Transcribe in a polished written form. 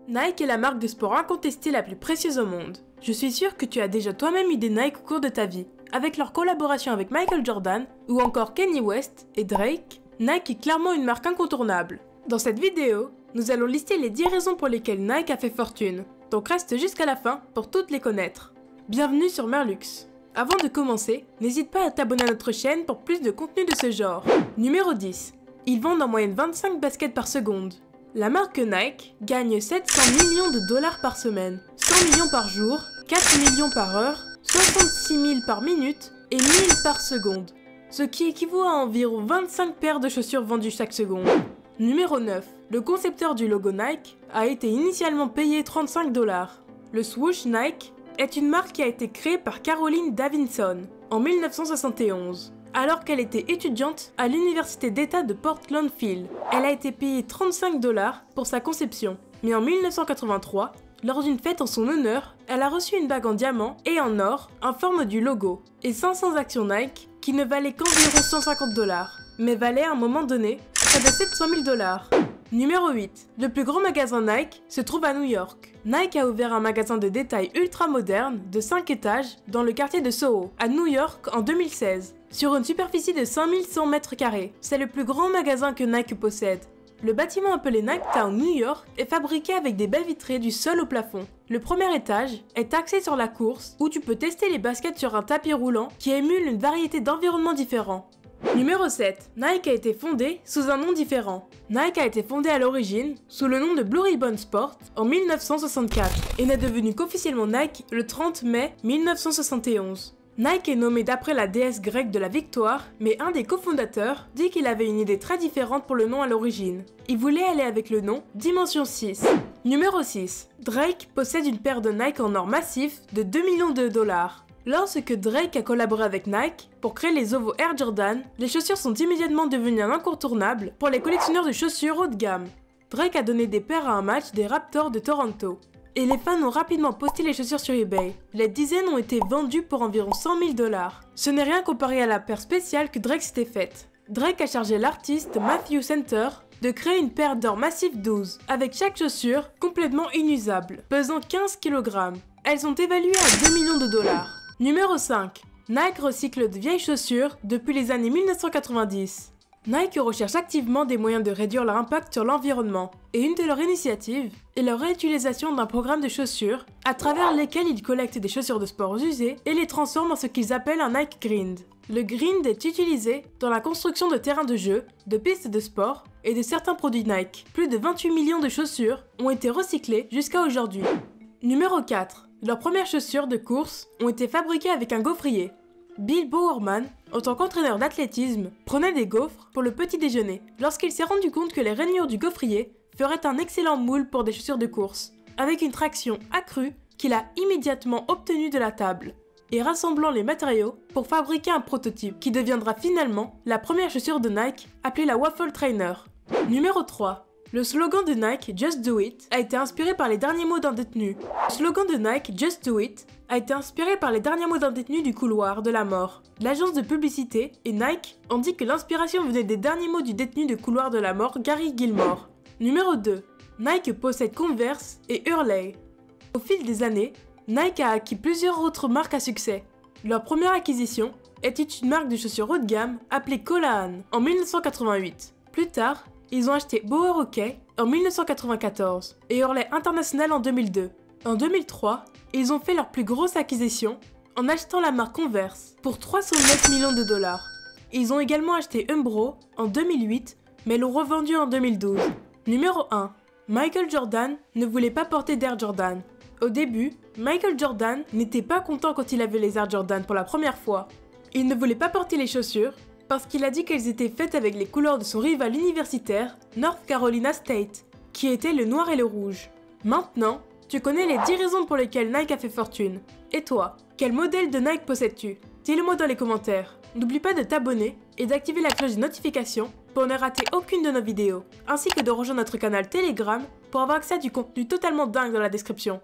Nike est la marque de sport incontestée la plus précieuse au monde. Je suis sûre que tu as déjà toi-même eu des Nike au cours de ta vie. Avec leur collaboration avec Michael Jordan ou encore Kanye West et Drake, Nike est clairement une marque incontournable. Dans cette vidéo, nous allons lister les 10 raisons pour lesquelles Nike a fait fortune. Donc reste jusqu'à la fin pour toutes les connaître. Bienvenue sur Merlux. Avant de commencer, n'hésite pas à t'abonner à notre chaîne pour plus de contenu de ce genre. Numéro 10. Ils vendent en moyenne 25 baskets par seconde. La marque Nike gagne 700 millions de dollars par semaine, 100 millions par jour, 4 millions par heure, 66 000 par minute et 1000 par seconde, ce qui équivaut à environ 25 paires de chaussures vendues chaque seconde. Numéro 9. Le concepteur du logo Nike a été initialement payé 35 $. Le swoosh Nike est une marque qui a été créée par Caroline Davidson en 1971. Alors qu'elle était étudiante à l'université d'État de Portland Phil. Elle a été payée 35 $ pour sa conception. Mais en 1983, lors d'une fête en son honneur, elle a reçu une bague en diamant et en or en forme du logo et 500 actions Nike qui ne valaient qu'environ 150 $, mais valaient à un moment donné près de 700 000 $. Numéro 8. Le plus grand magasin Nike se trouve à New York. Nike a ouvert un magasin de détail ultra moderne de 5 étages dans le quartier de Soho, à New York en 2016, sur une superficie de 5100 mètres carrés. C'est le plus grand magasin que Nike possède. Le bâtiment appelé Nike Town New York est fabriqué avec des baies vitrées du sol au plafond. Le premier étage est axé sur la course où tu peux tester les baskets sur un tapis roulant qui émule une variété d'environnements différents. Numéro 7. Nike a été fondé sous un nom différent. Nike a été fondé à l'origine sous le nom de Blue Ribbon Sport en 1964 et n'est devenu qu'officiellement Nike le 30 mai 1971. Nike est nommé d'après la déesse grecque de la victoire, mais un des cofondateurs dit qu'il avait une idée très différente pour le nom à l'origine. Il voulait aller avec le nom Dimension 6. Numéro 6. Drake possède une paire de Nike en or massif de 2 millions de $. Lorsque Drake a collaboré avec Nike pour créer les Ovo Air Jordan, les chaussures sont immédiatement devenues un incontournable pour les collectionneurs de chaussures haut de gamme. Drake a donné des paires à un match des Raptors de Toronto. Et les fans ont rapidement posté les chaussures sur eBay. Les dizaines ont été vendues pour environ 100 000 $. Ce n'est rien comparé à la paire spéciale que Drake s'était faite. Drake a chargé l'artiste Matthew Center de créer une paire d'or massif 12, avec chaque chaussure complètement inusable, pesant 15 kg. Elles sont évaluées à 2 millions de $. Numéro 5. Nike recycle de vieilles chaussures depuis les années 1990. Nike recherche activement des moyens de réduire leur impact sur l'environnement, et une de leurs initiatives est la réutilisation d'un programme de chaussures à travers lesquels ils collectent des chaussures de sport usées et les transforment en ce qu'ils appellent un Nike Grind. Le Grind est utilisé dans la construction de terrains de jeu, de pistes de sport et de certains produits Nike. Plus de 28 millions de chaussures ont été recyclées jusqu'à aujourd'hui. Numéro 4. Leurs premières chaussures de course ont été fabriquées avec un gaufrier. Bill Bowerman, en tant qu'entraîneur d'athlétisme, prenait des gaufres pour le petit déjeuner lorsqu'il s'est rendu compte que les rainures du gaufrier feraient un excellent moule pour des chaussures de course, avec une traction accrue qu'il a immédiatement obtenue de la table, et rassemblant les matériaux pour fabriquer un prototype qui deviendra finalement la première chaussure de Nike appelée la Waffle Trainer. Numéro 3. Le slogan de Nike, Just Do It, a été inspiré par les derniers mots d'un détenu. Le slogan de Nike, Just Do It, a été inspiré par les derniers mots d'un détenu du couloir de la mort. L'agence de publicité et Nike ont dit que l'inspiration venait des derniers mots du détenu de couloir de la mort, Gary Gilmore. Numéro 2. Nike possède Converse et Hurley. Au fil des années, Nike a acquis plusieurs autres marques à succès. Leur première acquisition était une marque de chaussures haut de gamme appelée Colahan en 1988. Plus tard, ils ont acheté Boer Hockey en 1994 et Hurley International en 2002. En 2003, ils ont fait leur plus grosse acquisition en achetant la marque Converse pour 309 millions de $. Ils ont également acheté Umbro en 2008 mais l'ont revendu en 2012. Numéro 1. Michael Jordan ne voulait pas porter d'Air Jordan. Au début, Michael Jordan n'était pas content quand il avait les Air Jordan pour la première fois. Il ne voulait pas porter les chaussures parce qu'il a dit qu'elles étaient faites avec les couleurs de son rival universitaire, North Carolina State, qui était le noir et le rouge. Maintenant, tu connais les 10 raisons pour lesquelles Nike a fait fortune. Et toi, quel modèle de Nike possèdes-tu? Dis-le-moi dans les commentaires. N'oublie pas de t'abonner et d'activer la cloche de notification pour ne rater aucune de nos vidéos, ainsi que de rejoindre notre canal Telegram pour avoir accès à du contenu totalement dingue dans la description.